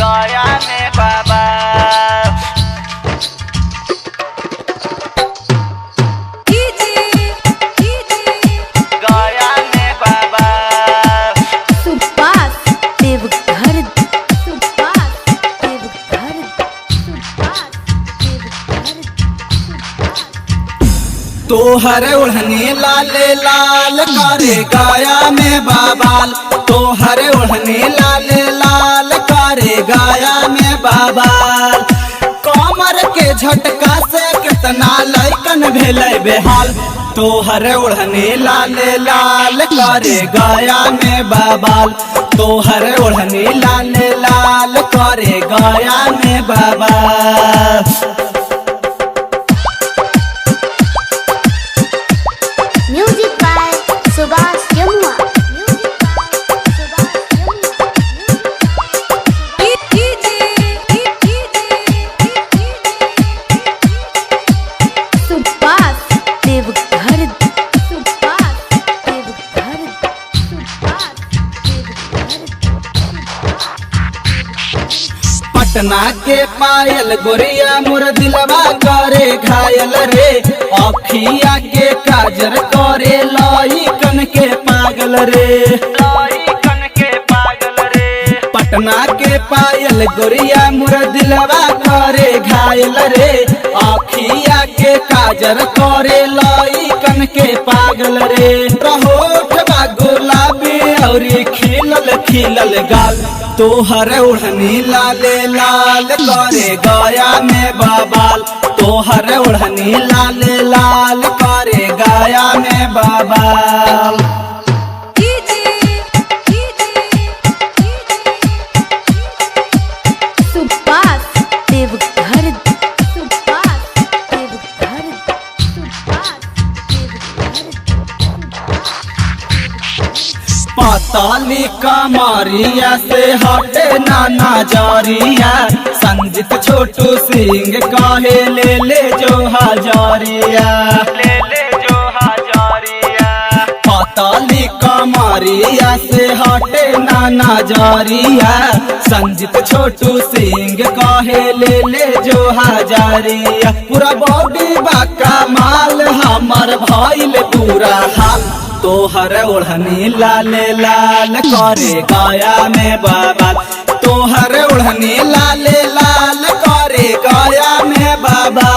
गया में बाबा। गया में बाबा। सुभाष देवघर, सुभाष देवघर, सुभाष देवघर, सुभाष। तोहर ओढ़नी लाले लाल करे गया में बाबाल, तोहर ओढ़नी लाले लाल करे गया में बाबाल। कमर के झटका से कितना लैकन भेले बेहाल, तोहर ओढ़नी लाले लाल करे गया में बाबाल, तोहर ओढ़नी लाले लाल करे गया में बाबाल। Music by Subhash Jamua, music by Subhash Jamua, Subhash Deoghar, Subhash Deoghar, Subhash Deoghar. Patna के पायल गोरिया मोर दिलवा करे घायल रे, अखिया के काजर करे लइकन के पागल रे, लइकन के पागल रे। पटना के पायल गोरिया मोर दिलवा करे घायल रे, अखिया के काजर करे लइकन के पागल रे। होठ बा गुलाबी औरी खिलल खिलल गाल, तोहर ओढ़नी लाले लाल करे गया में बाबाल, तोहर ओढ़नी लाले लाल करे गया में बाबाल। सुभाष देवघर, सुभाष देवघर, सुभाष देवघर, पाताली कमरिया से हटे नाना जारिया, संजीत छोटू सिंह कहे ले जो हजारिया, ले जो हजारिया। पाताली कमरिया से हटे नाना जारिया, संजीत छोटू सिंह कहे ले जो हजारिया। पूरा बॉडी बा कमाल हमर भइल पूरा हाल, तोहर ओढ़नी लाले लाल करे गया में बाबा, तोहर ओढ़नी लाले लाल करे गया में बाबा।